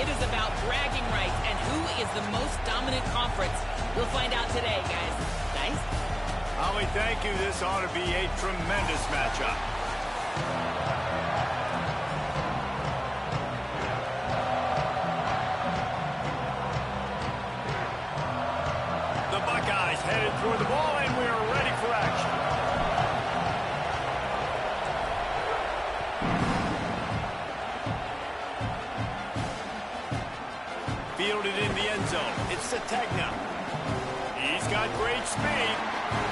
It is about bragging rights and who is the most dominant conference. We'll find out today, guys. Nice? Holly, thank you. This ought to be a tremendous matchup. The Buckeyes headed through the ball, and we are ready for action. Fielded in the end zone. It's Sategna. He's got great speed.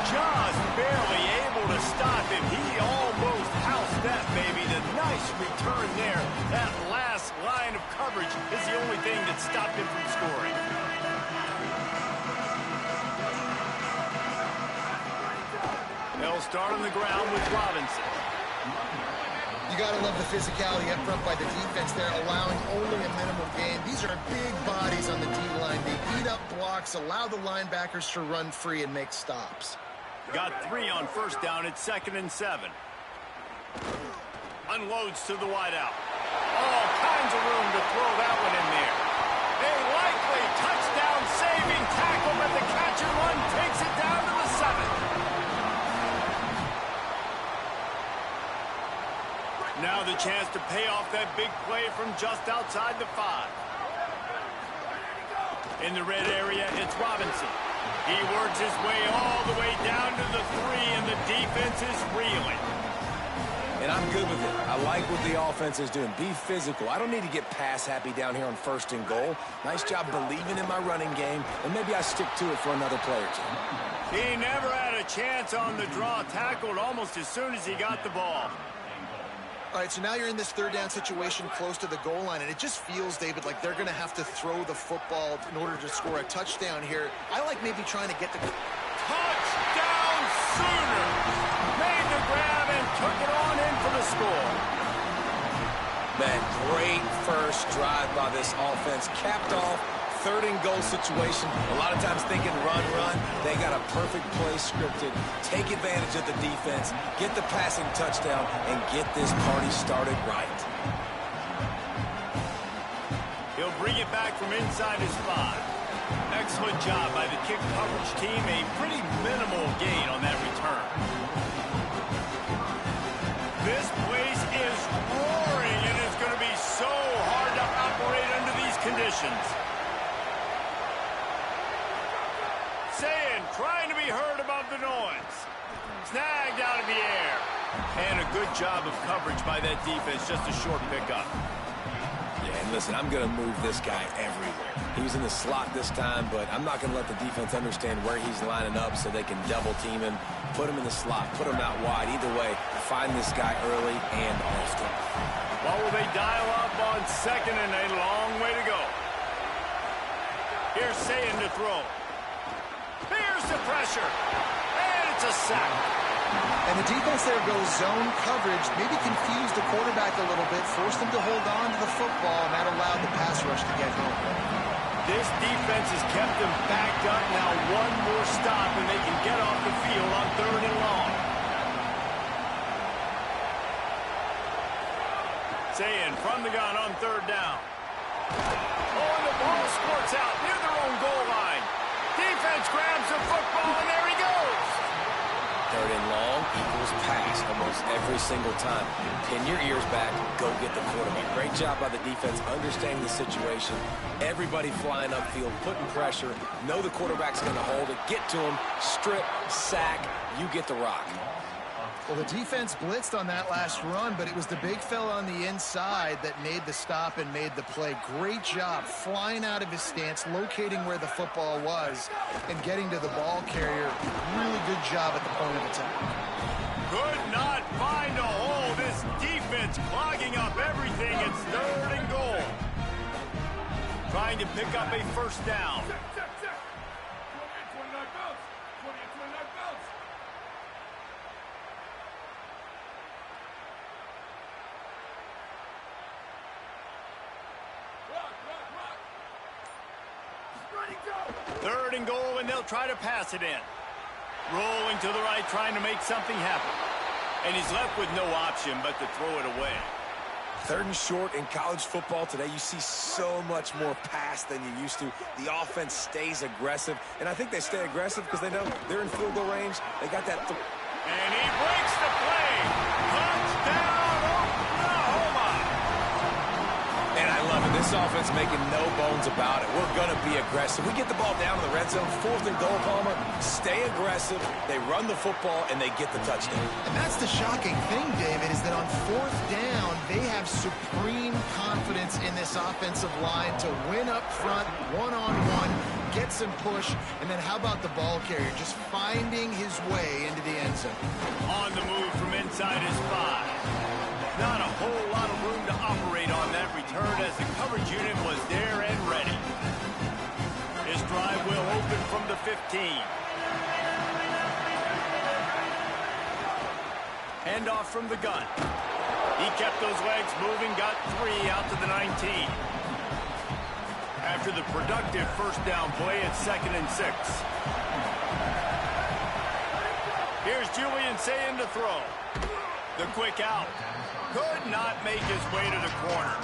Just barely able to stop him. He almost housed that baby. The nice return there. That last line of coverage is the only thing that stopped him from scoring. They'll start on the ground with Robinson. You got to love the physicality up front by the defense there, allowing only a minimum gain. These are big bodies on the D-line. They beat up blocks, allow the linebackers to run free and make stops. Got 3 on first down. It's 2nd and 7. Unloads to the wideout. All kinds of room to throw that one in there. A likely touchdown-saving tackle, but the catch and run takes it down to the 7. Now the chance to pay off that big play from just outside the 5. In the red area, it's Robinson. He works his way all the way down to the 3, and the defense is reeling. And I'm good with it. I like what the offense is doing. Be physical. I don't need to get pass happy down here on 1st and goal. Nice job believing in my running game, and maybe I stick to it for another play or 2. He never had a chance on the draw, tackled almost as soon as he got the ball. All right, so now you're in this 3rd down situation close to the goal line, and it just feels, David, like they're going to have to throw the football in order to score a touchdown here. I like maybe trying to get the... Touchdown Sooner! Made the grab and took it on in for the score. Man, great first drive by this offense. Capped off 3rd and goal situation. A lot of times thinking run. They got a perfect play scripted. Take advantage of the defense, get the passing touchdown, and get this party started right. He'll bring it back from inside his 5. Excellent job by the kick coverage team. A pretty minimal gain on that return. This place is roaring, and it's going to be so hard to operate under these conditions. Trying to be heard above the noise. Snagged out of the air. And a good job of coverage by that defense. Just a short pickup. Yeah, and listen, I'm going to move this guy everywhere. He was in the slot this time, but I'm not going to let the defense understand where he's lining up so they can double team him, put him in the slot, put him out wide. Either way, find this guy early and often. What will they dial up on 2nd and a long way to go? Here's Sayin to throw. Here's the pressure. And it's a sack. And the defense there goes zone coverage, maybe confused the quarterback a little bit, forced him to hold on to the football, and that allowed the pass rush to get home. This defense has kept them backed up. Now one more stop, and they can get off the field on 3rd and long. Sayin from the gun on 3rd down. Oh, and the ball squirts out near their own goal line. Defense grabs the football, and there he goes. 3rd and long equals pass almost every single time. Pin your ears back, go get the quarterback. Great job by the defense understanding the situation. Everybody flying upfield, putting pressure. Know the quarterback's going to hold it. Get to him, strip, sack, you get the rock. Well, the defense blitzed on that last run, but it was the big fella on the inside that made the stop and made the play. Great job flying out of his stance, locating where the football was, and getting to the ball carrier. Really good job at the point of attack. Could not find a hole. This defense clogging up everything. It's 3rd and goal. Trying to pick up a 1st down. Third and goal, and they'll try to pass it in. Rolling to the right, trying to make something happen. And he's left with no option but to throw it away. Third and short in college football today, you see so much more pass than you used to. The offense stays aggressive, and I think they stay aggressive because they know they're in field goal range. They got that. And he breaks the play. Touchdown, Oklahoma. And I love it. This offense making no bones about it. We're going to be aggressive. We get the ball down in the red zone, 4th and goal, Palmer. Stay aggressive. They run the football, and they get the touchdown. And that's the shocking thing, David, is that on 4th down, they have supreme confidence in this offensive line to win up front, one-on-one, get some push, and then how about the ball carrier just finding his way into the end zone? On the move from inside his 5. Not a whole lot of room to operate on that return as the coverage unit was there and ready. His drive will open from the 15. Handoff from the gun. He kept those legs moving, got 3 out to the 19. After the productive first down play, it's 2nd and 6. Here's Julian Sayin to throw. The quick out. Could not make his way to the corner.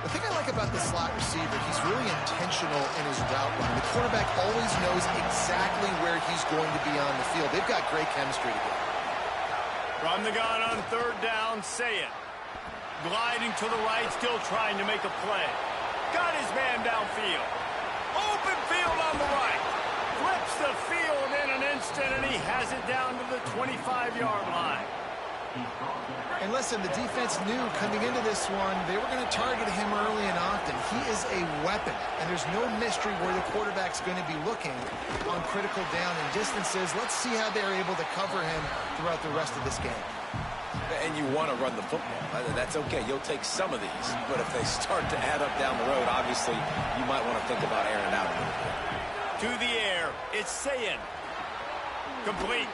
The thing I like about the slot receiver, he's really intentional in his route run. The quarterback always knows exactly where he's going to be on the field. They've got great chemistry together. From the gun on 3rd down, Sayin. Gliding to the right, still trying to make a play. Got his man downfield. Open field on the right. Flips the field in an instant, and he has it down to the 25-yard line. And listen, the defense knew coming into this one, they were going to target him early and often. He is a weapon, and there's no mystery where the quarterback's going to be looking on critical down and distances. Let's see how they're able to cover him throughout the rest of this game. And you want to run the football. That's okay. You'll take some of these. But if they start to add up down the road, obviously, you might want to think about airing it out a little bit. To the air, it's Sayin. Complete.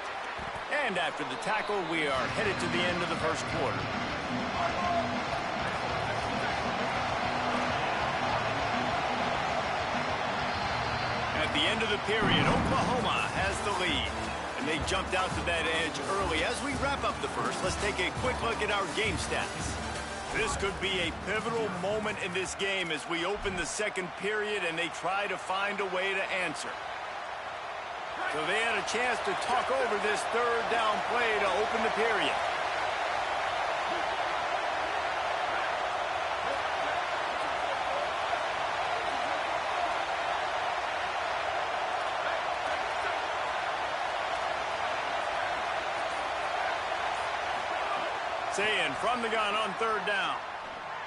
And after the tackle, we are headed to the end of the first quarter. At the end of the period, Oklahoma has the lead. And they jumped out to that edge early. As we wrap up the first, let's take a quick look at our game stats. This could be a pivotal moment in this game as we open the second period and they try to find a way to answer. So they had a chance to talk over this 3rd down play to open the period. Sayin from the gun on 3rd down.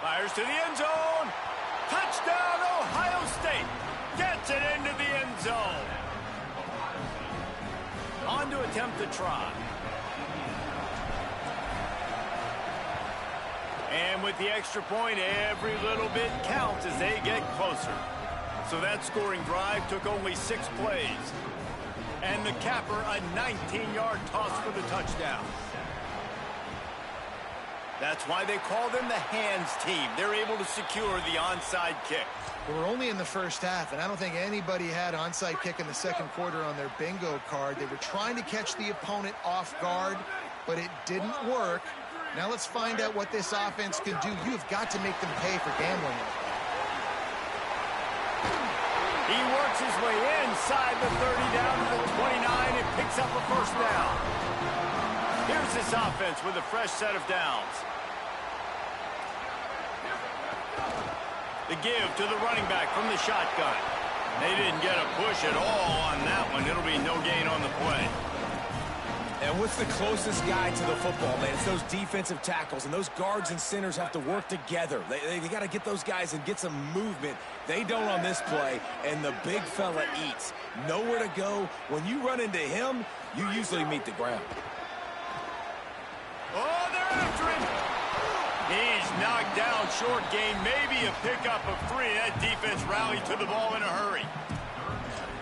Fires to the end zone. Touchdown, Ohio State. Gets it into the end zone. On to attempt the try. And with the extra point, every little bit counts as they get closer. So that scoring drive took only 6 plays. And the capper, a 19-yard toss for the touchdown. That's why they call them the hands team. They're able to secure the onside kick. We're only in the first half, and I don't think anybody had onside kick in the second quarter on their bingo card. They were trying to catch the opponent off guard, but it didn't work. Now let's find out what this offense can do. You've got to make them pay for gambling. He works his way inside the 30 down to the 29 and picks up a first down. Here's this offense with a fresh set of downs. The give to the running back from the shotgun. They didn't get a push at all on that one. It'll be no gain on the play. And what's the closest guy to the football, man? It's those defensive tackles, and those guards and centers have to work together. They got to get those guys and get some movement. They don't on this play, and the big fella eats. Nowhere to go. When you run into him, you usually meet the ground. Oh, they're after him. He's knocked down, short gain, maybe a pickup of 3. That defense rallied to the ball in a hurry.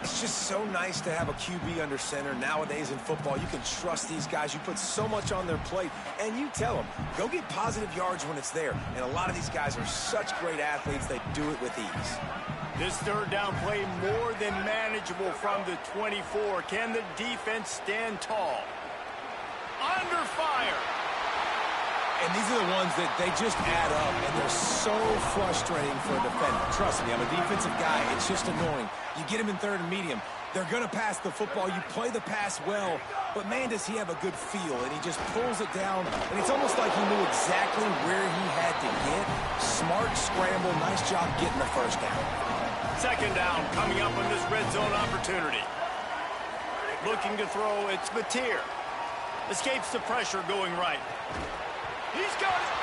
It's just so nice to have a QB under center nowadays in football. You can trust these guys. You put so much on their plate, and you tell them, go get positive yards when it's there. And a lot of these guys are such great athletes, they do it with ease. This third down play more than manageable from the 24. Can the defense stand tall? Under fire. And these are the ones that they just add up, and they're so frustrating for a defender. Trust me, I'm a defensive guy. It's just annoying. You get him in third and medium. They're going to pass the football. You play the pass well, but, man, does he have a good feel, and he just pulls it down, and it's almost like he knew exactly where he had to get. Smart scramble. Nice job getting the first down. Second down coming up on this red zone opportunity. Looking to throw, it's Mateer. Escapes the pressure going right. He's got it.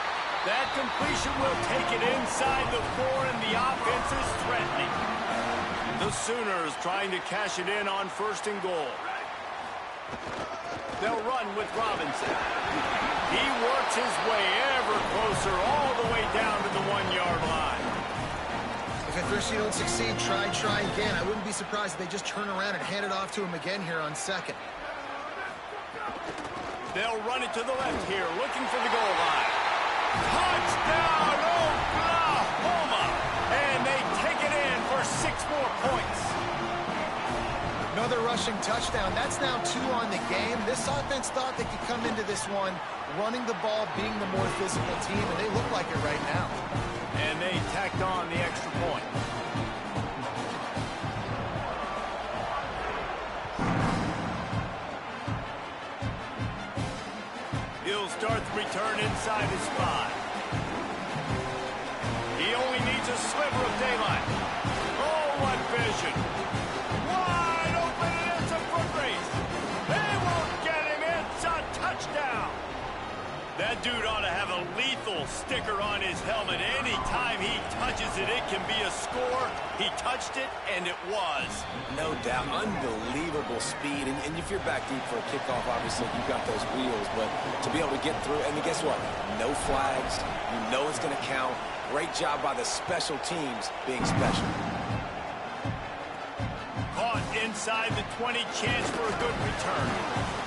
That completion will take it inside the 4, and the offense is threatening. The Sooners trying to cash it in on 1st and goal. They'll run with Robinson. He works his way ever closer all the way down to the 1-yard line. If at first you don't succeed, try again. I wouldn't be surprised if they just turn around and hand it off to him again here on 2nd. They'll run it to the left here, looking for the goal line. Touchdown, Oklahoma! And they take it in for 6 more points. Another rushing touchdown. That's now 2 on the game. This offense thought they could come into this one running the ball, being the more physical team, and they look like it right now. And they tacked on the extra point. He'll start the return inside his 5. He only needs a sliver of daylight. Oh, what vision. Wide open, and it's a foot race. They won't get him. It's a touchdown. That dude ought to have a lethal sticker on his helmet. Anytime he touches it, it can be a score. He touched it, and it was. No doubt. Unbelievable speed. And if you're back deep for a kickoff, obviously, you've got those wheels. But to be able to get through, and guess what? No flags. You know it's going to count. Great job by the special teams being special. Caught inside the 20, chance for a good return.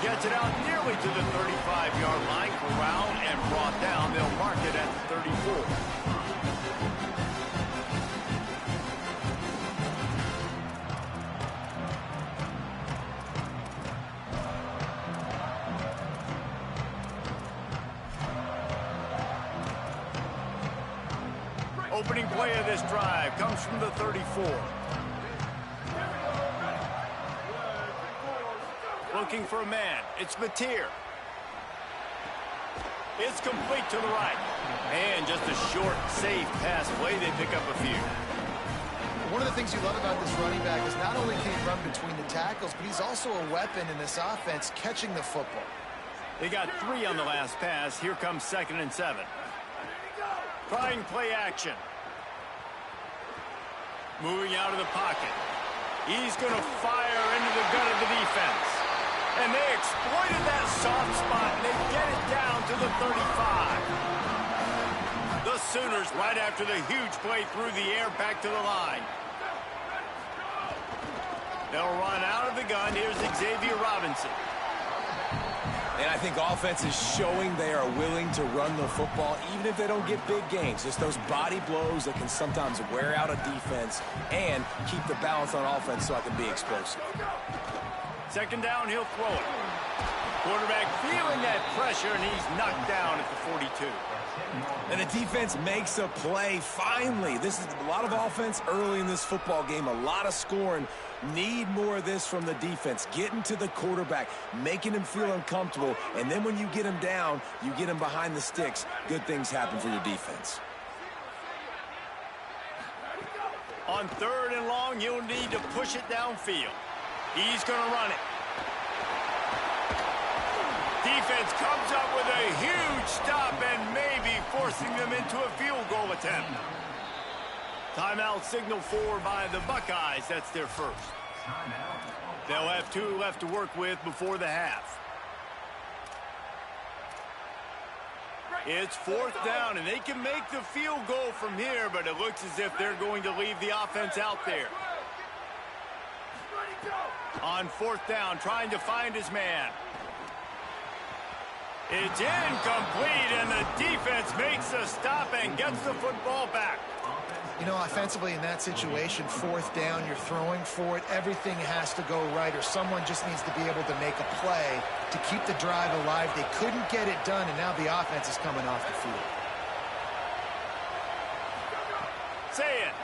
Gets it out nearly to the 35-yard line, corralled and brought down. They'll mark it at the 34. Opening play of this drive comes from the 34. Looking for a man. It's Mateer. It's complete to the right. And just a short, safe pass play. They pick up a few. One of the things you love about this running back is not only can he run between the tackles, but he's also a weapon in this offense catching the football. They got 3 on the last pass. Here comes 2nd and 7. Trying play action. Moving out of the pocket. He's going to fire into the gut of the defense. And they exploited that soft spot, and they get it down to the 35. The Sooners, right after the huge play through the air, back to the line. They'll run out of the gun. Here's Xavier Robinson. And I think offense is showing they are willing to run the football, even if they don't get big gains. Just those body blows that can sometimes wear out a defense and keep the balance on offense so I can be explosive. 2nd down, he'll throw it. Quarterback feeling that pressure, and he's knocked down at the 42. And the defense makes a play, finally. This is a lot of offense early in this football game, a lot of scoring. Need more of this from the defense. Getting to the quarterback, making him feel uncomfortable, and then when you get him down, you get him behind the sticks. Good things happen for your defense. On 3rd and long, you'll need to push it downfield. He's going to run it. Defense comes up with a huge stop and maybe forcing them into a field goal attempt. Timeout signal forward by the Buckeyes. That's their first. They'll have 2 left to work with before the half. It's 4th down, and they can make the field goal from here, but it looks as if they're going to leave the offense out there. On 4th down, trying to find his man. It's incomplete, and the defense makes a stop and gets the football back. You know, offensively in that situation, fourth down, you're throwing for it. Everything has to go right, or someone just needs to be able to make a play to keep the drive alive. They couldn't get it done, and now the offense is coming off the field. Say it.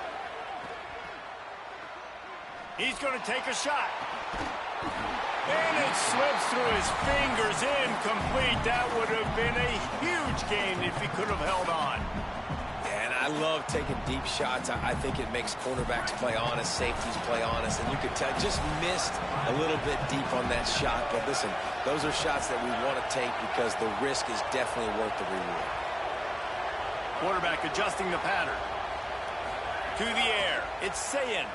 He's going to take a shot. And it slips through his fingers, incomplete. That would have been a huge gain if he could have held on. And I love taking deep shots. I think it makes cornerbacks play honest, safeties play honest, and you could tell just missed a little bit deep on that shot. But listen, those are shots that we want to take because the risk is definitely worth the reward. Quarterback adjusting the pattern. To the air. It's Sayin.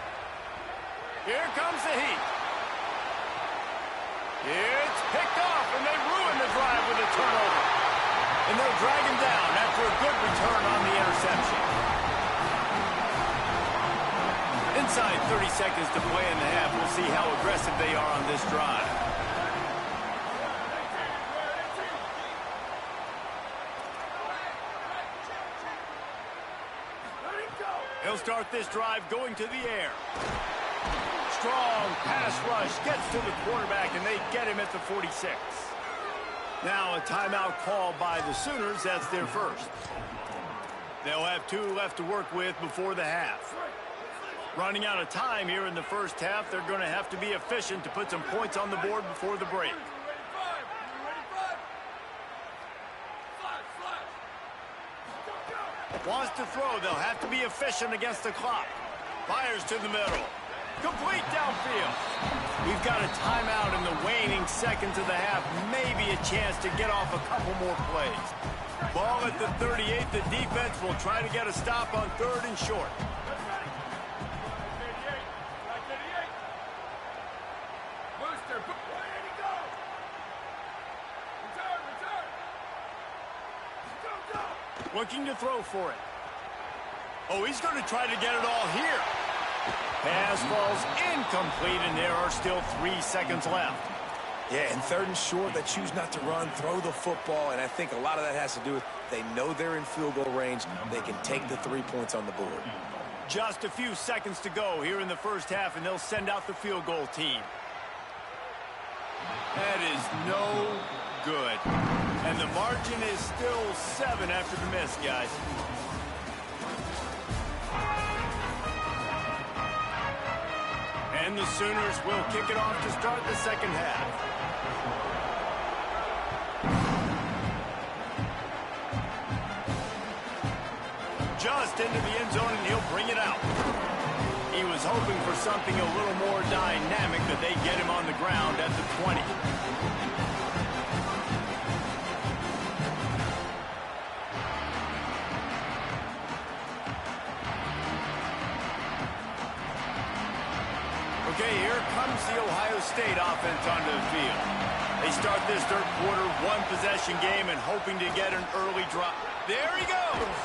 Here comes the heat. It's picked off, and they ruin the drive with a turnover. And they'll drag him down after a good return on the interception. Inside 30 seconds to play in the half. We'll see how aggressive they are on this drive. He'll start this drive going to the air. Strong pass rush gets to the quarterback, and they get him at the 46. Now a timeout called by the Sooners. That's their first. They'll have 2 left to work with before the half. Running out of time here in the first half. They're going to have to be efficient to put some points on the board before the break. Wants to throw. They'll have to be efficient against the clock. Fires to the middle. Complete downfield. We've got a timeout in the waning seconds of the half. Maybe a chance to get off a couple more plays. Ball at the 38. The defense will try to get a stop on 3rd and short. Looking to throw for it. Oh, he's going to try to get it all here. Pass falls incomplete, and there are still 3 seconds left. Yeah, and 3rd and short, they choose not to run, throw the football, and I think a lot of that has to do with they know they're in field goal range. They can take the 3 points on the board. Just a few seconds to go here in the first half, and they'll send out the field goal team. That is no good. And the margin is still 7 after the miss, guys. And the Sooners will kick it off to start the second half. Just into the end zone, and he'll bring it out. He was hoping for something a little more dynamic, but they get him on the ground at the 20. Okay, here comes the Ohio State offense onto the field. They start this 3rd quarter, 1-possession game, and hoping to get an early drop. There he goes!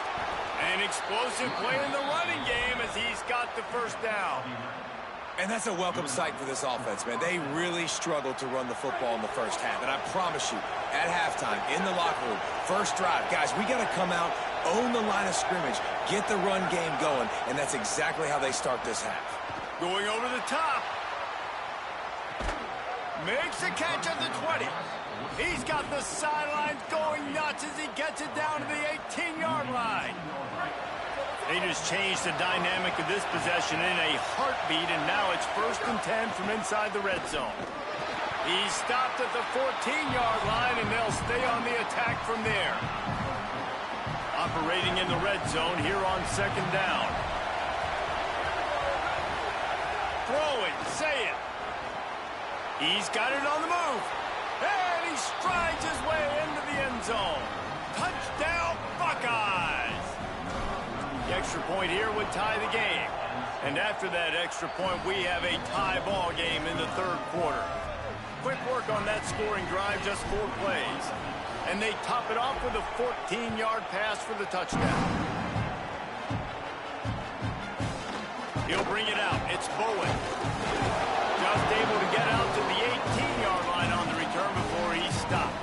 An explosive play in the running game as he's got the first down. And that's a welcome sight for this offense, man. They really struggled to run the football in the first half. And I promise you, at halftime, in the locker room, first drive, guys, we got to come out, own the line of scrimmage, get the run game going, and that's exactly how they start this half. Going over the top. Makes a catch at the 20. He's got the sidelines going nuts as he gets it down to the 18-yard line. They just changed the dynamic of this possession in a heartbeat, and now it's 1st and 10 from inside the red zone. He's stopped at the 14-yard line, and they'll stay on the attack from there. Operating in the red zone here on 2nd down. Throw it, say it. He's got it on the move. And he strides his way into the end zone. Touchdown, Buckeyes. The extra point here would tie the game. And after that extra point, we have a tie ball game in the 3rd quarter. Quick work on that scoring drive, just 4 plays. And they top it off with a 14-yard pass for the touchdown. He'll bring it out. It's Bowen. Just able to get out to the 18-yard line on the return before he's stopped.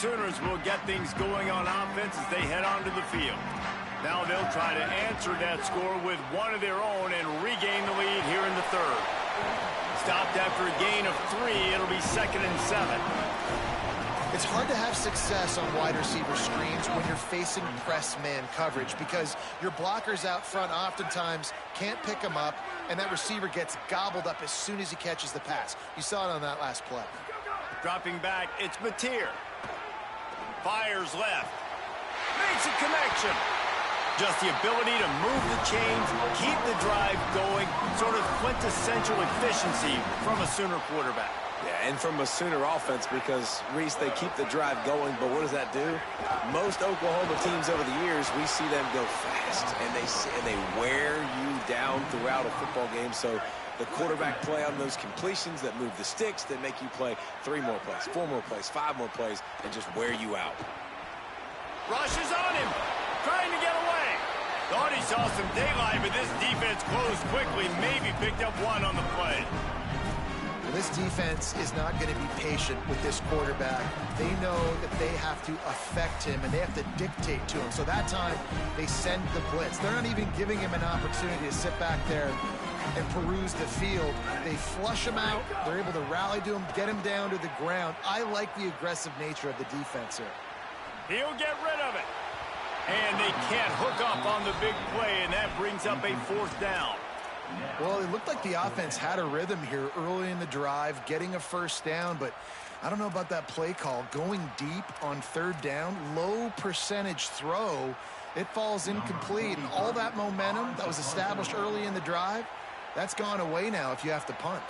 Sooners will get things going on offense as they head onto the field. Now they'll try to answer that score with one of their own and regain the lead here in the third. Stopped after a gain of 3. It'll be 2nd and 7. It's hard to have success on wide receiver screens when you're facing press man coverage because your blockers out front oftentimes can't pick them up, and that receiver gets gobbled up as soon as he catches the pass. You saw it on that last play. Dropping back, it's Mateer. Fires left. Makes a connection. Just the ability to move the chains, keep the drive going, sort of quintessential efficiency from a Sooner quarterback. Yeah, and from a Sooner offense because, Reese, they keep the drive going, but what does that do? Most Oklahoma teams over the years, we see them go fast, and they wear you down throughout a football game. So the quarterback play on those completions that move the sticks, that make you play 3 more plays, 4 more plays, 5 more plays, and just wear you out. Rush is on him, trying to get away. Thought he saw some daylight, but this defense closed quickly, maybe picked up 1 on the play. Well, this defense is not going to be patient with this quarterback. They know that they have to affect him, and they have to dictate to him. So that time, they send the blitz. They're not even giving him an opportunity to sit back there and peruse the field. They flush him out. They're able to rally to him, get him down to the ground. I like the aggressive nature of the defense here. He'll get rid of it. And they can't hook up on the big play, and that brings up a 4th down. Well, it looked like the offense had a rhythm here early in the drive, getting a 1st down, but I don't know about that play call. Going deep on 3rd down, low percentage throw, it falls incomplete, and all that momentum that was established early in the drive, that's gone away now if you have to punt.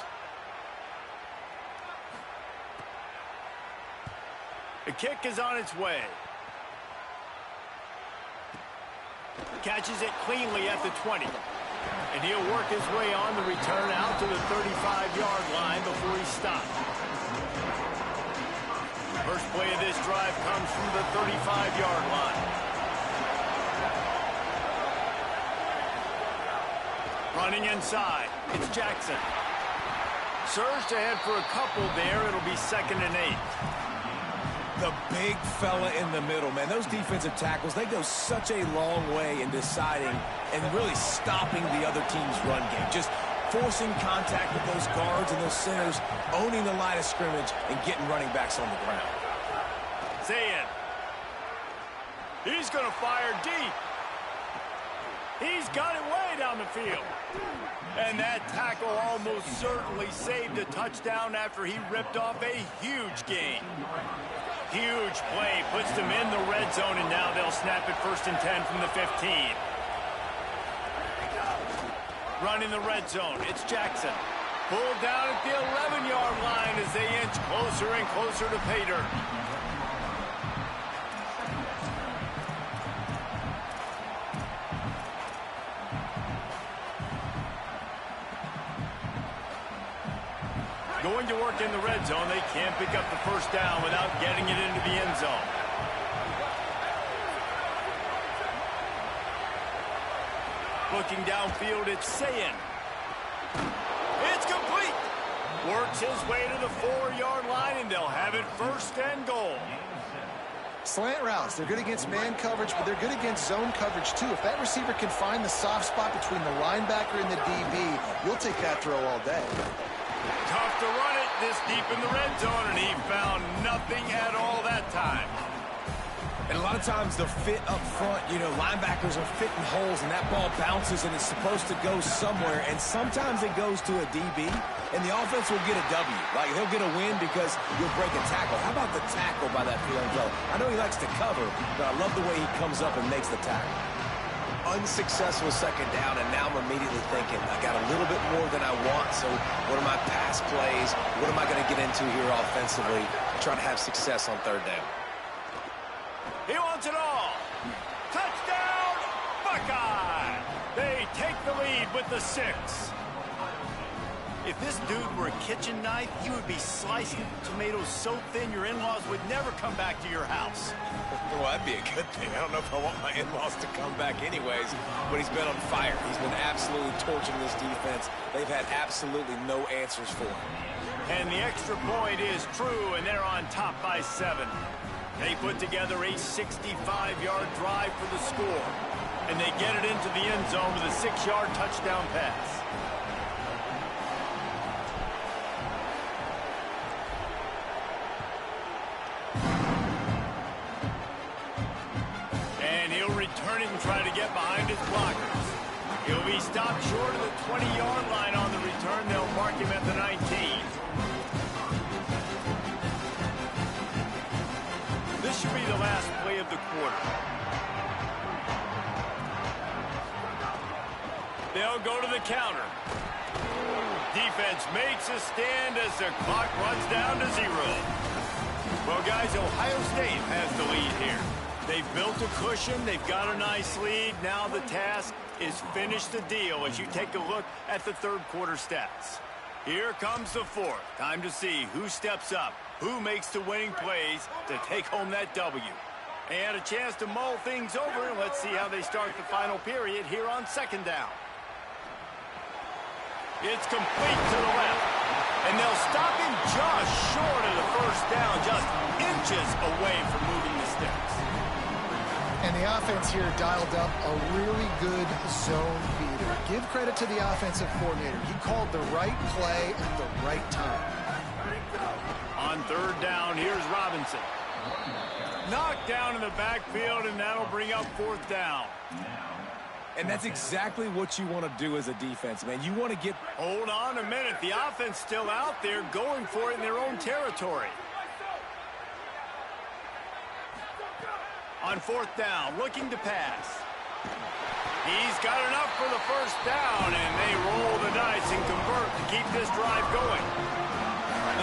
The kick is on its way. Catches it cleanly at the 20. And he'll work his way on the return out to the 35-yard line before he stopped. First play of this drive comes from the 35-yard line. Running inside, it's Jackson. Surged ahead for a couple there. It'll be 2nd and 8. The big fella in the middle, man. Those defensive tackles, they go such a long way in deciding and really stopping the other team's run game. Just forcing contact with those guards and those centers, owning the line of scrimmage, and getting running backs on the ground. Zayn. He's going to fire deep. He's got it way down the field. And that tackle almost certainly saved a touchdown after he ripped off a huge gain. Huge play, puts them in the red zone, and now they'll snap it 1st and 10 from the 15. Running the red zone, it's Jackson. Pulled down at the 11-yard line as they inch closer and closer to pay dirt. Going to work in the red zone. They can't pick up the 1st down without getting it into the end zone. Looking downfield, it's Zayn. It's complete. Works his way to the 4-yard line, and they'll have it 1st and goal. Slant routes, they're good against man coverage, but they're good against zone coverage too. If that receiver can find the soft spot between the linebacker and the DB, you'll take that throw all day. Tough to run it this deep in the red zone, and he found nothing at all that time. And a lot of times the fit up front, you know, linebackers are fitting holes, and that ball bounces, and it's supposed to go somewhere, and sometimes it goes to a DB, and the offense will get a W. Like, he'll get a win because you'll break a tackle. How about the tackle by that field goal? I know he likes to cover, but I love the way he comes up and makes the tackle. Unsuccessful 2nd down, and now I'm immediately thinking, I got a little bit more than I want, so what are my pass plays? What am I going to get into here offensively? Try to have success on 3rd down. He wants it all. Touchdown, Buckeye! They take the lead with the 6. If this dude were a kitchen knife, he would be slicing tomatoes so thin your in-laws would never come back to your house. Well, that'd be a good thing. I don't know if I want my in-laws to come back anyways, but he's been on fire. He's been absolutely torching this defense. They've had absolutely no answers for him. And the extra point is true, and they're on top by 7. They put together a 65-yard drive for the score, and they get it into the end zone with a 6-yard touchdown pass. And he'll return it and try to get behind his blockers. He'll be stopped short of the 20-yard line on the return. They'll mark him at the 19. This should be the last play of the quarter. They'll go to the counter. Defense makes a stand as the clock runs down to 0. Well, guys, Ohio State has the lead here. They've built a cushion. They've got a nice lead. Now the task is finish the deal as you take a look at the third quarter stats. Here comes the fourth. Time to see who steps up, who makes the winning plays to take home that W. And a chance to mull things over. Let's see how they start the final period here on second down. It's complete to the left. And they'll stop him just short of the first down, just inches away from moving the sticks. And the offense here dialed up a really good zone beater. Give credit to the offensive coordinator. He called the right play at the right time. On third down, here's Robinson. Knocked down in the backfield, and that'll bring up fourth down. And that's exactly what you want to do as a defense, man. You want to get... Hold on a minute. The offense still out there going for it in their own territory. On fourth down, looking to pass. He's got enough for the first down, and they roll the dice and convert to keep this drive going.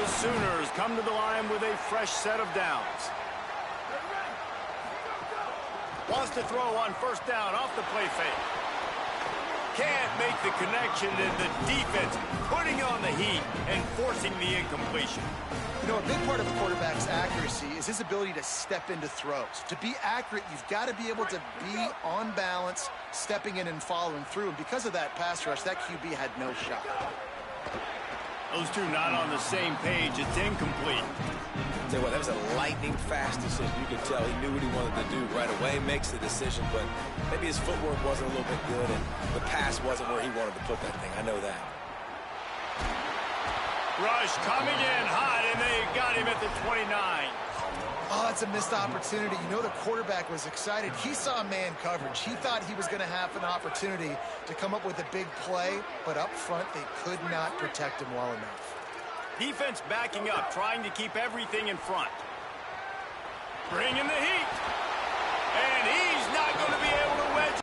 The Sooners come to the line with a fresh set of downs. Wants to throw on first down off the play fake. Can't make the connection, and the defense putting on the heat and forcing the incompletion. You know, a big part of a quarterback's accuracy is his ability to step into throws. To be accurate, you've got to be able to be on balance, stepping in and following through. And because of that pass rush, that QB had no shot. Those two not on the same page. It's incomplete. Tell you what, that was a lightning-fast decision. You could tell he knew what he wanted to do right away, makes the decision, but maybe his footwork wasn't a little bit good, and the pass wasn't where he wanted to put that thing. I know that. Rush coming in hot, and they got him at the 29. Oh, it's a missed opportunity. You know the quarterback was excited. He saw man coverage. He thought he was going to have an opportunity to come up with a big play, but up front, they could not protect him well enough. Defense backing up, trying to keep everything in front. Bringing the heat. And he's not going to be able to wedge.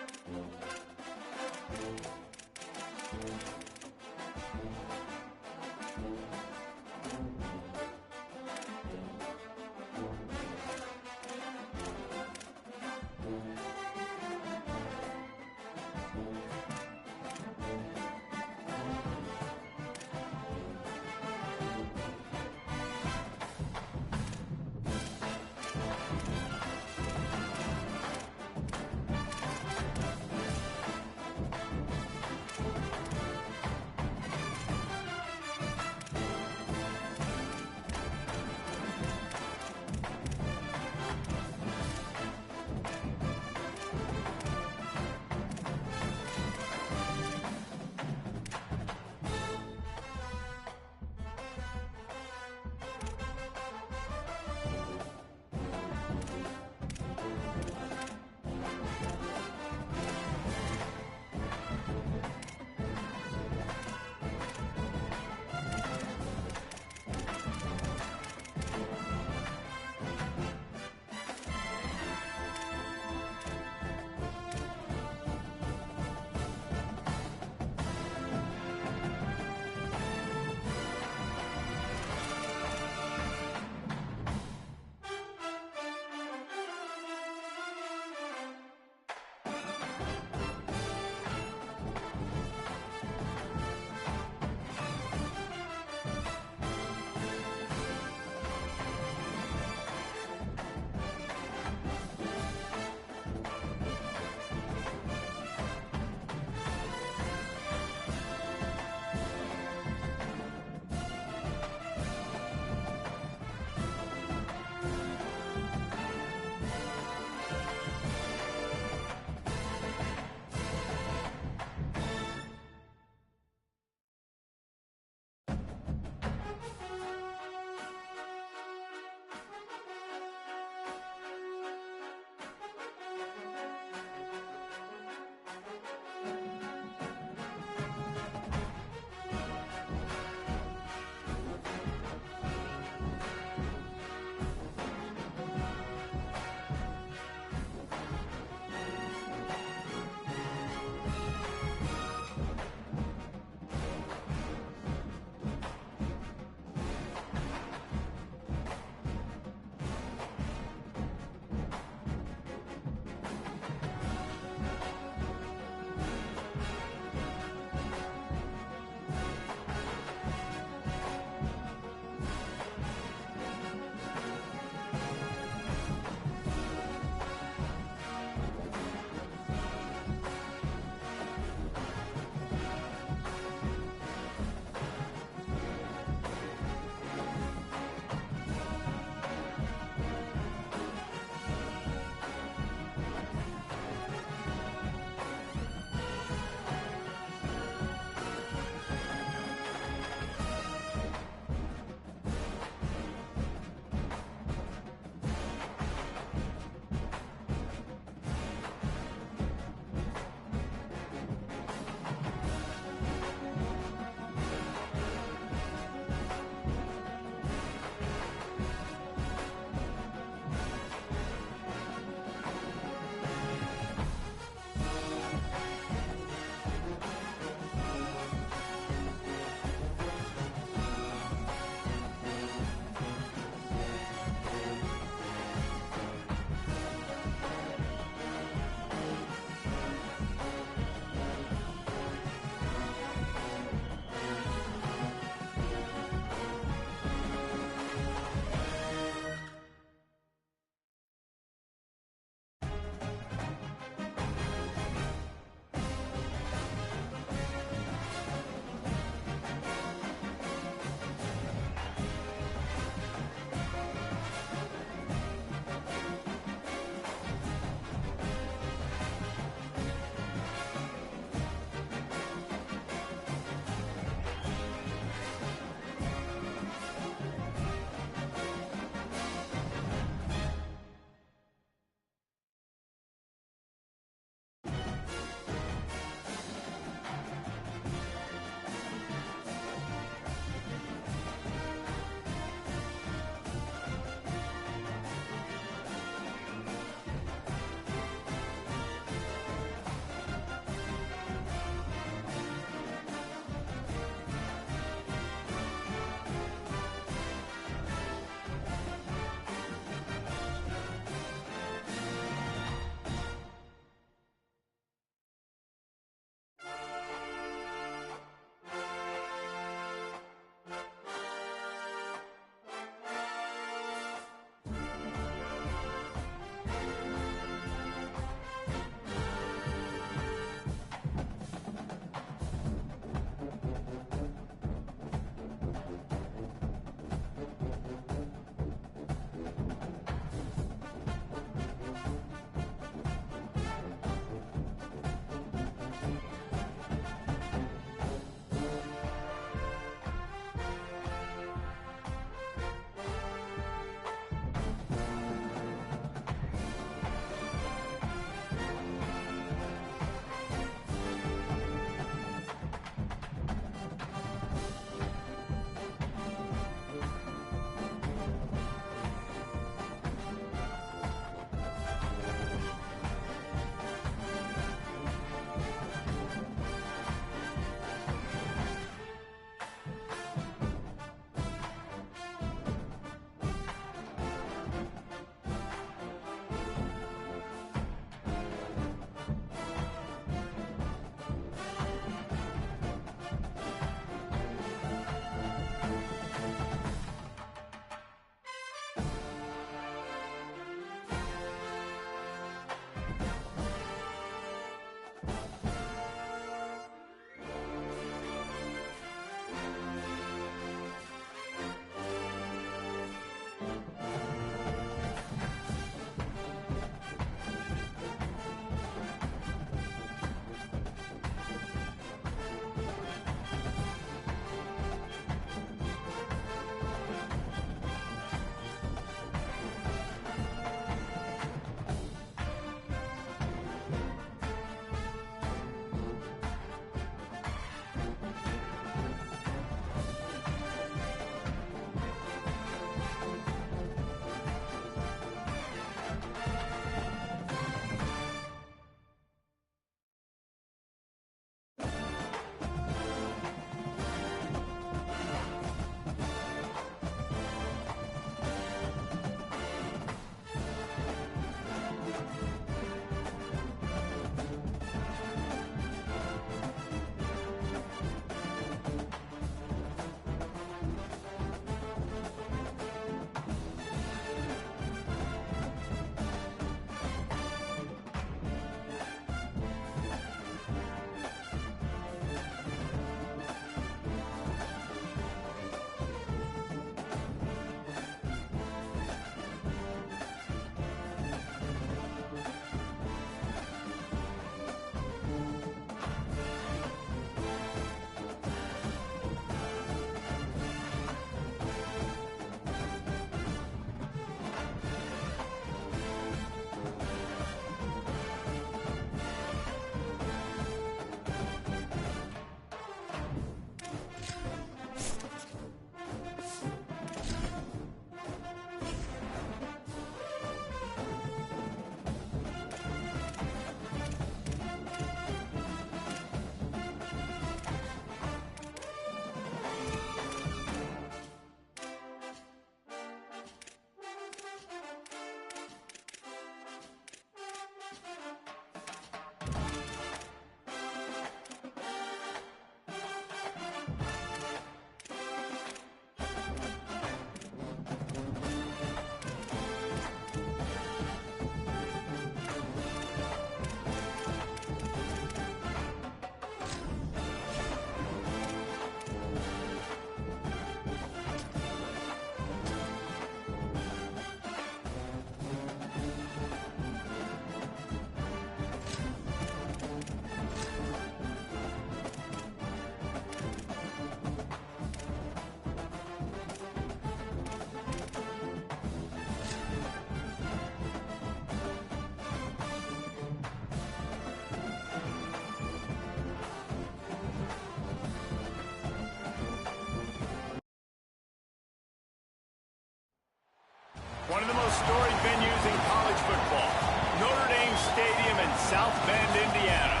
South Bend, Indiana.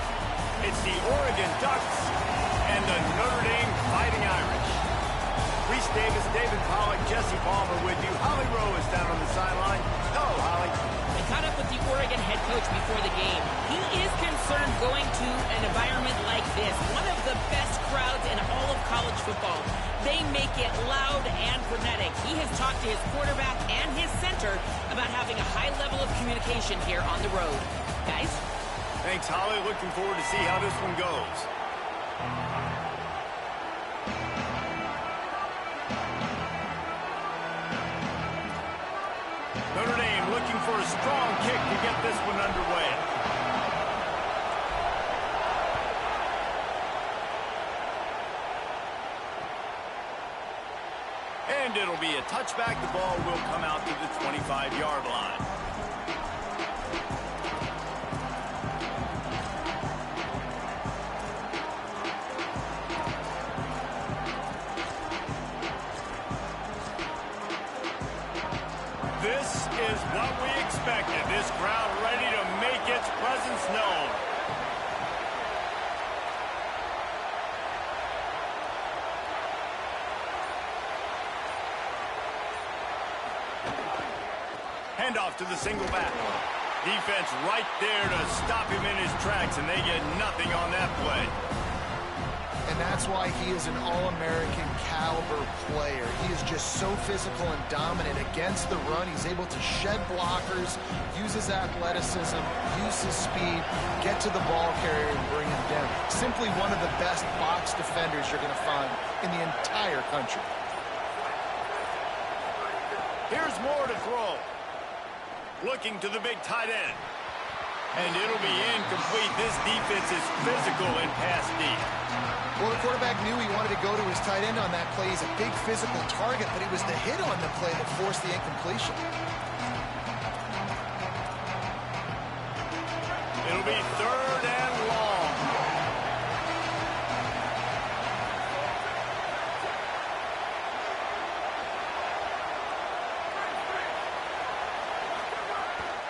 It's the Oregon Ducks and the Notre Dame Fighting Irish. Reese Davis, David Pollack, Jesse Palmer with you. Holly Rowe is down on the sideline. Hello, Holly. I caught up with the Oregon head coach before the game. He is concerned going to an environment like this, one of the best crowds in all of college football. They make it loud and frenetic. He has talked to his quarterback and his center about having a high level of communication here on the road. Guys? Thanks, Holly. Looking forward to see how this one goes. Notre Dame looking for a strong kick to get this one underway. And it'll be a touchback. The ball will come out to the 25-yard line. This is what we expected. This crowd ready to make its presence known. Handoff to the single back. Defense right there to stop him in his tracks, and they get nothing on that play. And that's why he is an All-American caliber player. He is just so physical and dominant against the run. He's able to shed blockers, use his athleticism, use his speed, get to the ball carrier and bring him down. Simply one of the best box defenders you're going to find in the entire country. Here's Moore to throw. Looking to the big tight end. And it'll be incomplete. This defense is physical and pass deep. Well, the quarterback knew he wanted to go to his tight end on that play. He's a big physical target, but it was the hit on the play that forced the incompletion. It'll be 3rd and long.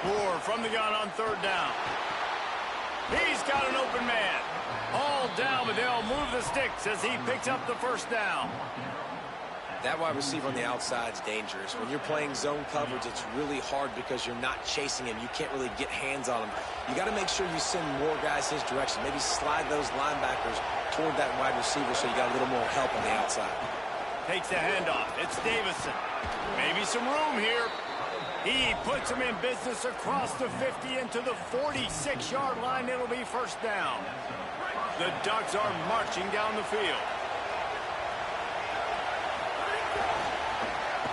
Moore from the gun on 3rd down. He's got an open man. All down, but they'll move the sticks as he picks up the 1st down. That wide receiver on the outside is dangerous. When you're playing zone coverage, it's really hard because you're not chasing him. You can't really get hands on him. You got to make sure you send more guys his direction. Maybe slide those linebackers toward that wide receiver so you got a little more help on the outside. Takes the handoff. It's Davison. Maybe some room here. He puts him in business across the 50 into the 46-yard line. It'll be 1st down. The Ducks are marching down the field.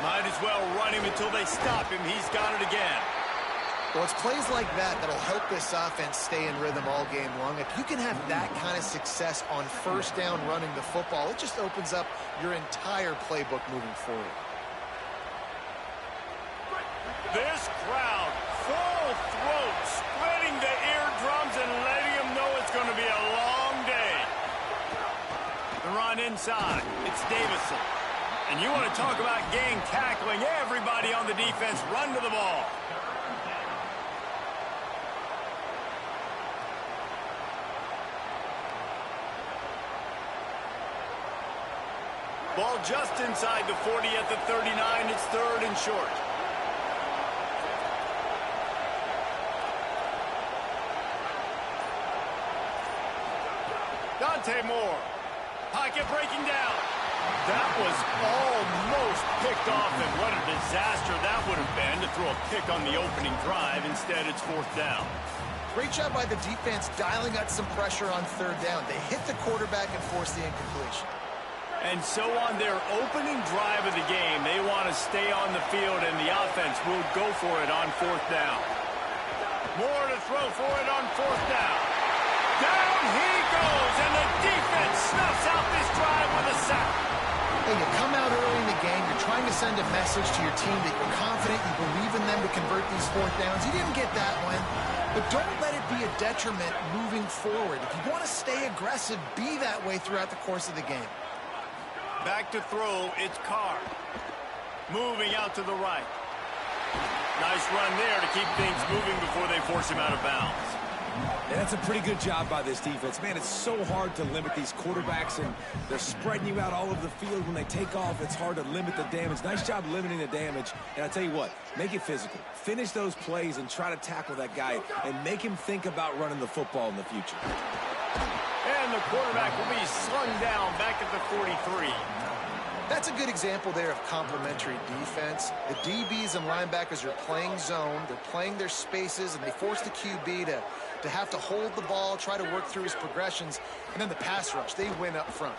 Might as well run him until they stop him. He's got it again. Well, it's plays like that that'll help this offense stay in rhythm all game long. If you can have that kind of success on 1st down running the football, it just opens up your entire playbook moving forward. This crowd, full throat, spreading the eardrums and letting them know it's going to be a long day. The run inside. It's Davison. And you want to talk about gang tackling. Everybody on the defense run to the ball. Ball just inside the 40 at the 39. It's 3rd and short. Dante Moore. Pocket breaking down. That was almost picked off, and what a disaster that would have been to throw a pick on the opening drive. Instead, it's 4th down. Great job by the defense dialing up some pressure on 3rd down. They hit the quarterback and forced the incompletion. And so on their opening drive of the game, they want to stay on the field, and the offense will go for it on 4th down. Moore to throw for it on 4th down. Down he goes, and the defense snuffs out this drive with a sack. Hey, you come out early in the game, you're trying to send a message to your team that you're confident, you believe in them to convert these 4th downs. You didn't get that one, but don't let it be a detriment moving forward. If you want to stay aggressive, be that way throughout the course of the game. Back to throw, it's Carr. Moving out to the right. Nice run there to keep things moving before they force him out of bounds. And that's a pretty good job by this defense. Man, it's so hard to limit these quarterbacks, and they're spreading you out all over the field. When they take off, it's hard to limit the damage. Nice job limiting the damage. And I tell you what, make it physical. Finish those plays and try to tackle that guy and make him think about running the football in the future. And the quarterback will be slung down back at the 43. That's a good example there of complementary defense. The DBs and linebackers are playing zone, they're playing their spaces, and they force the QB to have to hold the ball, try to work through his progressions, and then the pass rush, they win up front.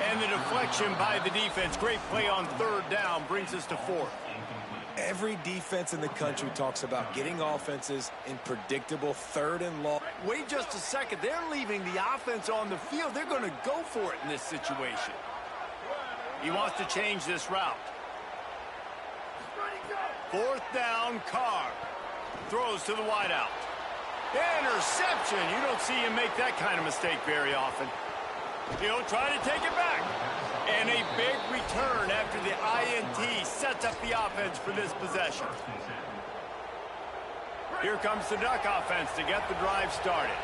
And the deflection by the defense. Great play on third down brings us to fourth. Every defense in the country talks about getting offenses in predictable third and long. Wait just a second. They're leaving the offense on the field. They're going to go for it in this situation. He wants to change this route. Fourth down, Carr. Throws to the wideout. Interception. You don't see him make that kind of mistake very often. He'll try to take it back. And a big return after the INT sets up the offense for this possession. Here comes the Duck offense to get the drive started.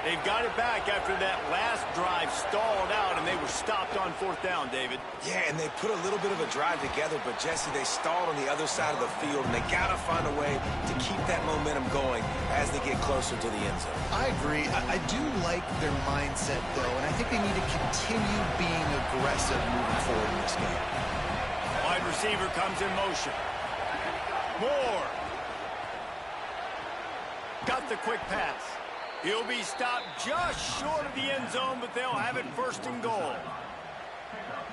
They've got it back after that last drive stalled out, and they were stopped on fourth down, David. Yeah, and they put a little bit of a drive together, but, Jesse, they stalled on the other side of the field, and they got to find a way to keep that momentum going as they get closer to the end zone. I agree. I do like their mindset, though, and I think they need to continue being aggressive moving forward in this game. Wide receiver comes in motion. Moore. Got the quick pass. He'll be stopped just short of the end zone, but they'll have it first and goal.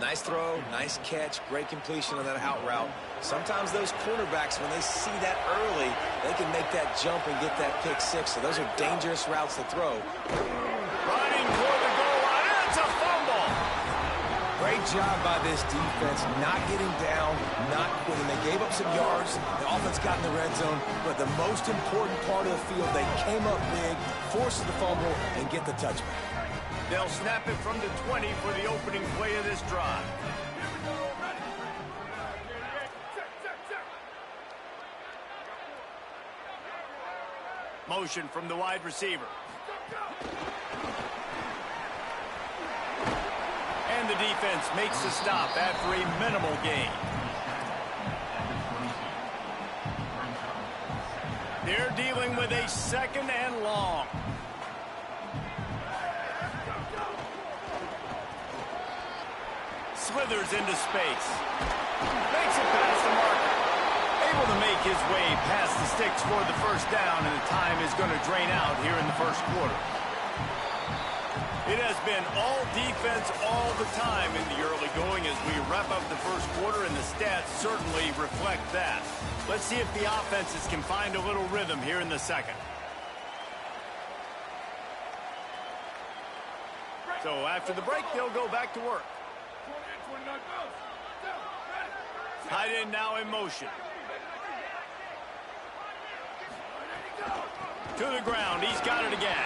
Nice throw, nice catch, great completion on that out route. Sometimes those cornerbacks, when they see that early, they can make that jump and get that pick six. So those are dangerous routes to throw. Running for the goal line. It's a fumble. Great job by this defense, not getting down, not quitting. They gave up some yards. The offense got in the red zone, but the most important part of the field, they came up big, forced the fumble, and get the touchback. They'll snap it from the 20 for the opening play of this drive. Motion from the wide receiver. And the defense makes the stop after a minimal gain. They're dealing with a second and long. Slithers into space. Makes it past the marker. Able to make his way past the sticks for the first down, and the time is going to drain out here in the first quarter. It has been all defense all the time in the early going as we wrap up the first quarter, and the stats certainly reflect that. Let's see if the offenses can find a little rhythm here in the second. So after the break, they'll go back to work. Tight end now in motion. To the ground. He's got it again.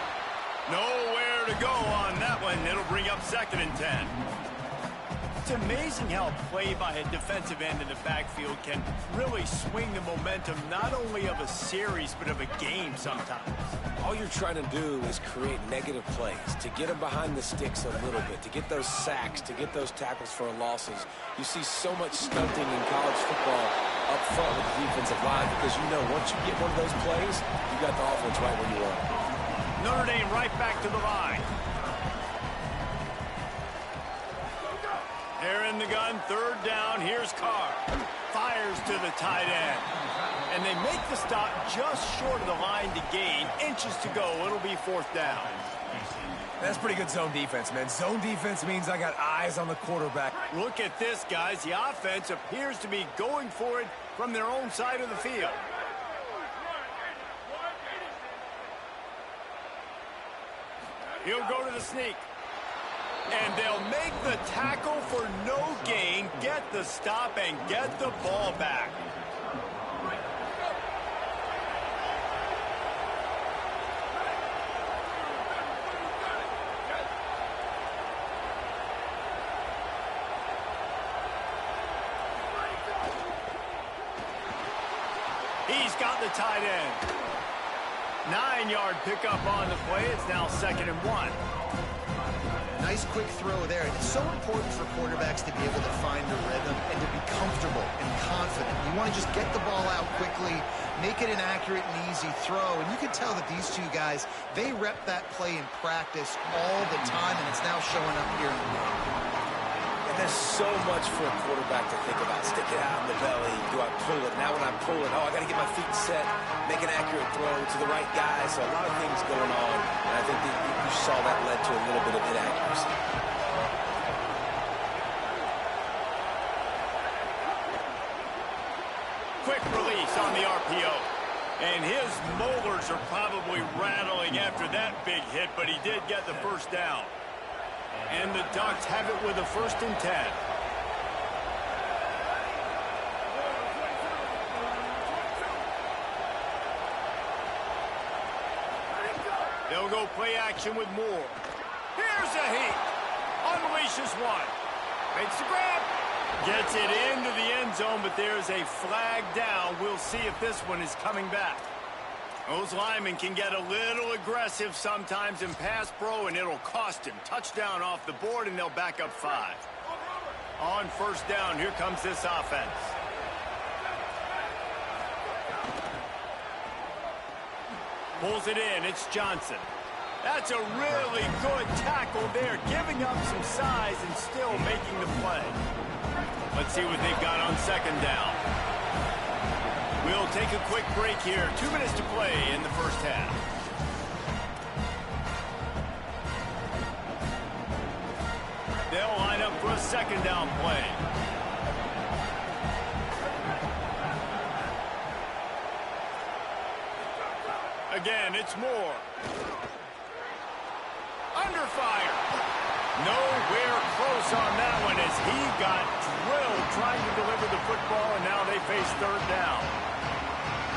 Nowhere to go on that one. It'll bring up second and 10. It's amazing how a play by a defensive end in the backfield can really swing the momentum not only of a series but of a game sometimes. All you're trying to do is create negative plays, to get them behind the sticks a little bit, to get those sacks, to get those tackles for losses. You see so much stunting in college football up front with the defensive line because you know once you get one of those plays, you got the offense right where you want it. Notre Dame right back to the line. They're in the gun, third down. Here's Carr. Fires to the tight end. And they make the stop just short of the line to gain. Inches to go. It'll be fourth down. That's pretty good zone defense, man. Zone defense means I got eyes on the quarterback. Look at this, guys. The offense appears to be going for it from their own side of the field. He'll go to the sneak. And they'll make the tackle for no gain, get the stop, and get the ball back. He's got the tight end. 9-yard pickup on the play. It's now 2nd and 1. Nice quick throw there. And it's so important for quarterbacks to be able to find a rhythm and to be comfortable and confident. You want to just get the ball out quickly, make it an accurate and easy throw. And you can tell that these two guys, they rep that play in practice all the time, and it's now showing up here in the game. And there's so much for a quarterback to think about. Stick it out in the belly. Do I pull it? Now when I pull it, I got to get my feet set, make an accurate throw to the right guy. So a lot of things going on. And I think that you saw that led to a little bit of inaccuracy. Quick release on the RPO. And his molars are probably rattling after that big hit, but he did get the first down. And the Ducks have it with a 1st and 10. They'll go play action with Moore. Here's a heat. Unleashes one. Makes the grab. Gets it into the end zone, but there's a flag down. We'll see if this one is coming back. Those linemen can get a little aggressive sometimes in pass pro, and it'll cost him. Touchdown off the board, and they'll back up 5. On 1st down, here comes this offense. Pulls it in. It's Johnson. That's a really good tackle there, giving up some size and still making the play. Let's see what they've got on 2nd down. We'll take a quick break here. 2 minutes to play in the 1st half. They'll line up for a 2nd down play. Again, it's Moore. Under fire. Nowhere close on that one as he got drilled trying to deliver the football, and now they face 3rd down.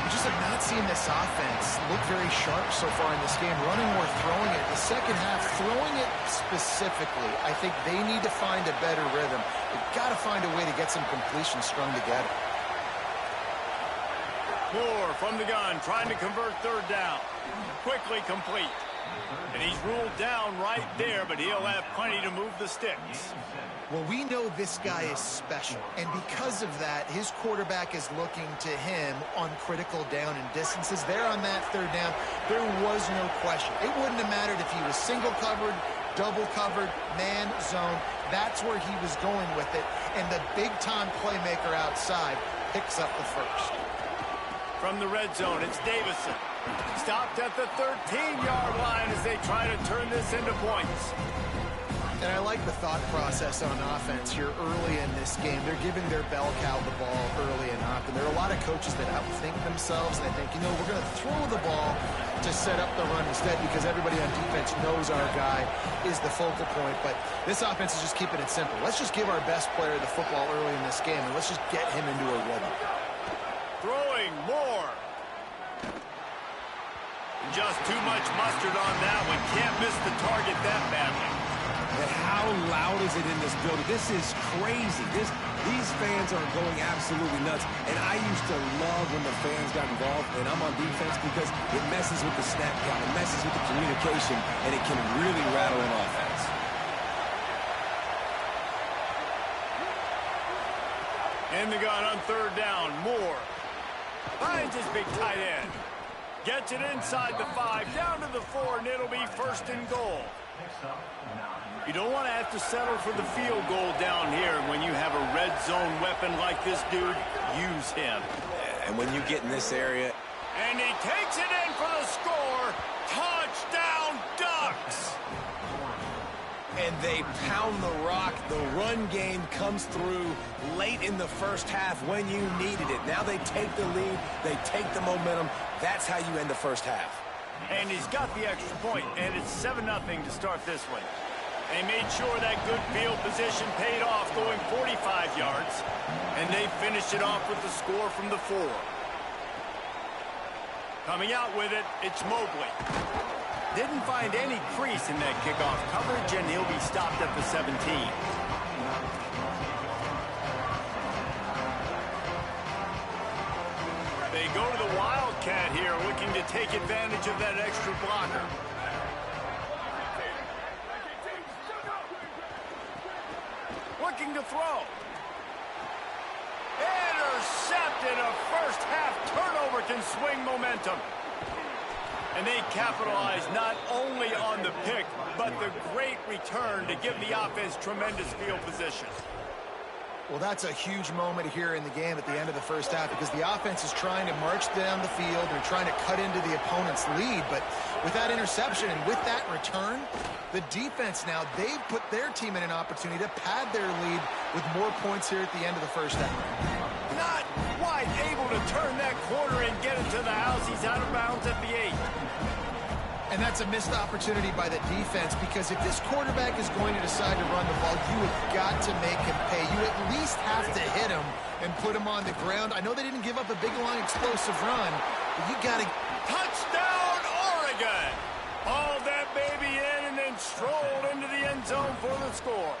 We just have not seen this offense look very sharp so far in this game. Running or throwing it. The 2nd half, throwing it specifically, I think they need to find a better rhythm. They've got to find a way to get some completion strung together. Moore from the gun, trying to convert 3rd down. Quickly complete. And he's ruled down right there, but he'll have plenty to move the sticks. Well, we know this guy is special, and because of that, his quarterback is looking to him on critical down and distances. There on that 3rd down, there was no question. It wouldn't have mattered if he was single covered, double covered, man, zone. That's where he was going with it, and the big-time playmaker outside picks up the 1st. From the red zone, it's Davison. Stopped at the 13-yard line as they try to turn this into points. And I like the thought process on offense here early in this game. They're giving their bell cow the ball early and often. There are a lot of coaches that outthink themselves, and they think, we're going to throw the ball to set up the run instead because everybody on defense knows our guy is the focal point. But this offense is just keeping it simple. Let's just give our best player the football early in this game, and let's just get him into a rhythm. Throwing more. Just too much mustard on that one. Can't miss the target that badly. And how loud is it in this building? This is crazy. These fans are going absolutely nuts. And I used to love when the fans got involved, and I'm on defense because it messes with the snap count, it messes with the communication, and it can really rattle an offense. In the gun on 3rd down, Moore finds his big tight end. Gets it inside the 5, down to the 4, and it'll be 1st and goal. You don't want to have to settle for the field goal down here. When you have a red zone weapon like this dude, use him. And when you get in this area. And he takes it in for the score. Touchdown, Ducks! And they pound the rock. The run game comes through late in the 1st half when you needed it. Now they take the lead. They take the momentum. That's how you end the 1st half. And he's got the extra point, and it's 7-0 to start this one. They made sure that good field position paid off, going 45 yards, and they finished it off with the score from the 4. Coming out with it, it's Mobley. Didn't find any crease in that kickoff coverage, and he'll be stopped at the 17. They go to the Wildcat. Wildcat here looking to take advantage of that extra blocker. Looking to throw. Intercepted. A first half turnover can swing momentum. And they capitalize not only on the pick, but the great return to give the offense tremendous field position. Well, that's a huge moment here in the game at the end of the first half because the offense is trying to march down the field. They're trying to cut into the opponent's lead. But with that interception and with that return, the defense now, they've put their team in an opportunity to pad their lead with more points here at the end of the first half. Not quite able to turn that corner and get it to the house. He's out of bounds at the 8. And that's a missed opportunity by the defense because if this quarterback is going to decide to run the ball, you have got to make him pay. You at least have to hit him and put him on the ground. I know they didn't give up a big, long, explosive run, but you got to... Touchdown, Oregon! Hauled that baby in and then strolled into the end zone for the score.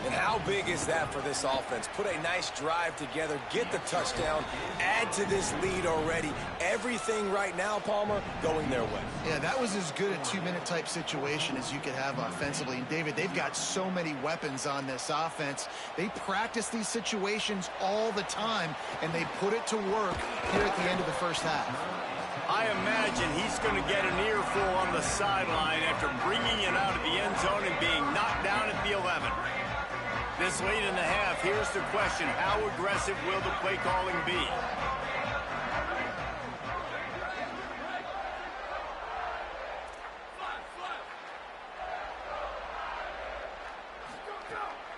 And how big is that for this offense? Put a nice drive together, get the touchdown, add to this lead already. Everything right now, Palmer, going their way. Yeah, that was as good a two-minute type situation as you could have offensively. And, David, they've got so many weapons on this offense. They practice these situations all the time, and they put it to work here at the end of the first half. I imagine he's going to get an earful on the sideline after bringing it out of the end zone and being knocked down at the 11. This late in the half, here's the question. How aggressive will the play calling be?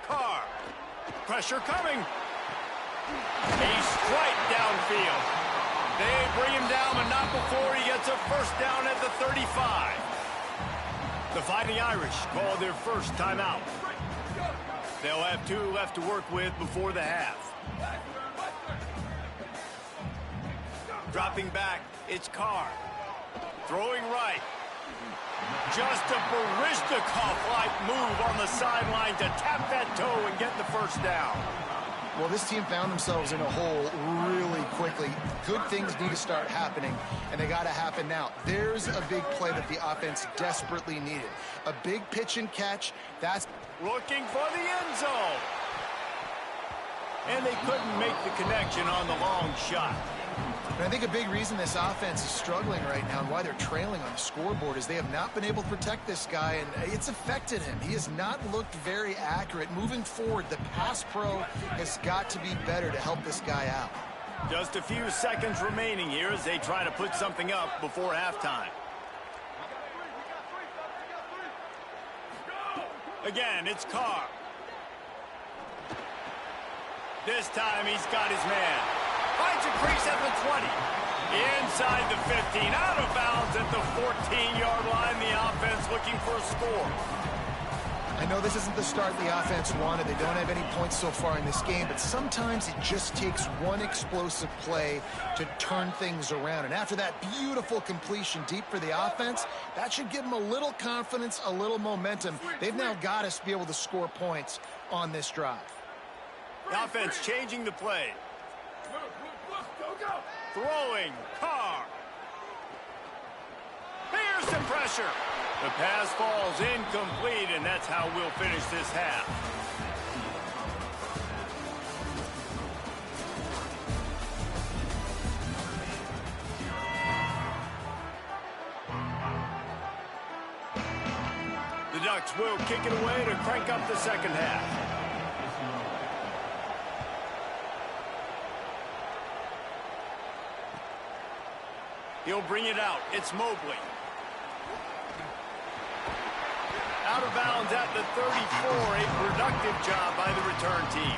Carr. Pressure coming. A strike downfield. They bring him down, but not before he gets a first down at the 35. The Fighting Irish call their first timeout. They'll have 2 left to work with before the half. Dropping back, it's Carr. Throwing right. Just a Baryshnikov-like move on the sideline to tap that toe and get the first down. Well, this team found themselves in a hole really quickly. Good things need to start happening, and they got to happen now. There's a big play that the offense desperately needed. A big pitch and catch. That's looking for the end zone. And they couldn't make the connection on the long shot. And I think a big reason this offense is struggling right now and why they're trailing on the scoreboard is they have not been able to protect this guy, and it's affected him. He has not looked very accurate. Moving forward, the pass pro has got to be better to help this guy out. Just a few seconds remaining here as they try to put something up before halftime. Again, it's Carr. This time he's got his man. Finds a crease at the 20. Inside the 15. Out of bounds at the 14-yard line. The offense looking for a score. I know this isn't the start the offense wanted. They don't have any points so far in this game, but sometimes it just takes one explosive play to turn things around. And after that beautiful completion deep for the offense, that should give them a little confidence, a little momentum. They've now got us to be able to score points on this drive. The offense changing the play. Throwing, Carr. Here's some pressure. The pass falls incomplete, and that's how we'll finish this half. The Ducks will kick it away to crank up the second half. He'll bring it out. It's Mobley. Out of bounds at the 34. A productive job by the return team.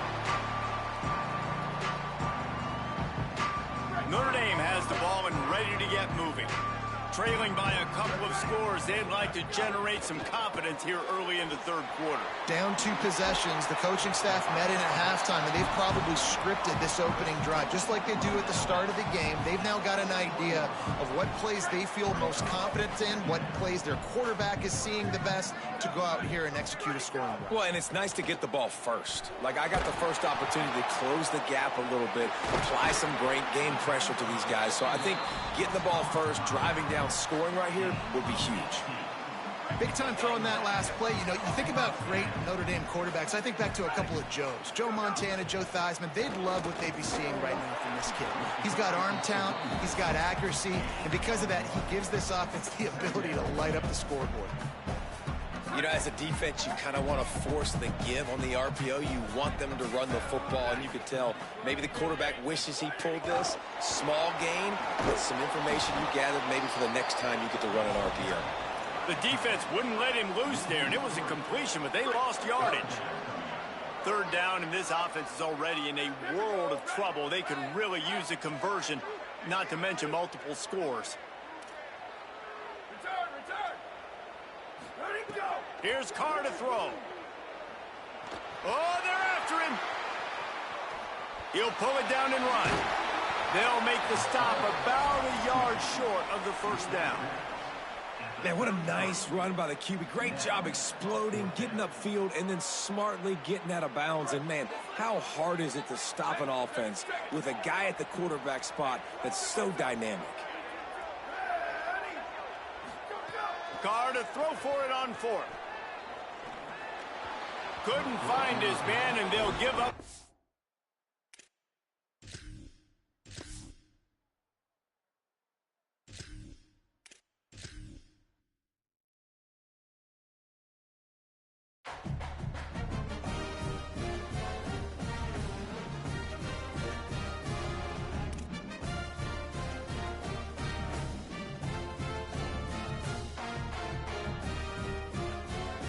Notre Dame has the ball and ready to get moving. trailing by a couple of scores. They'd like to generate some confidence here early in the third quarter. Down 2 possessions. The coaching staff met in at halftime, and they've probably scripted this opening drive. Just like they do at the start of the game, they've now got an idea of what plays they feel most confident in, what plays their quarterback is seeing the best to go out here and execute a scoring drive. Well, and it's nice to get the ball first. Like, I got the first opportunity to close the gap a little bit, apply some great game pressure to these guys. So I think getting the ball first, driving down, scoring right here would be huge. Big time throw in that last play. You know, you think about great Notre Dame quarterbacks. I think back to a couple of Joes. Joe Montana, Joe Theismann. They'd love what they'd be seeing right now from this kid. He's got arm talent. He's got accuracy. And because of that, he gives this offense the ability to light up the scoreboard. You know, as a defense, you kind of want to force the give on the RPO. You want them to run the football, and you could tell maybe the quarterback wishes he pulled this. Small gain, but some information you gathered maybe for the next time you get to run an RPO. The defense wouldn't let him loose there, and it was a completion, but they lost yardage. Third down, and this offense is already in a world of trouble. They could really use a conversion, not to mention multiple scores. Here's Carr to throw. Oh, they're after him. He'll pull it down and run. They'll make the stop about a yard short of the first down. Man, what a nice run by the QB. Great job exploding, getting upfield, and then smartly getting out of bounds. And, man, how hard is it to stop an offense with a guy at the quarterback spot that's so dynamic? Carr to throw for it on 4th. Couldn't find his man, and they'll give up.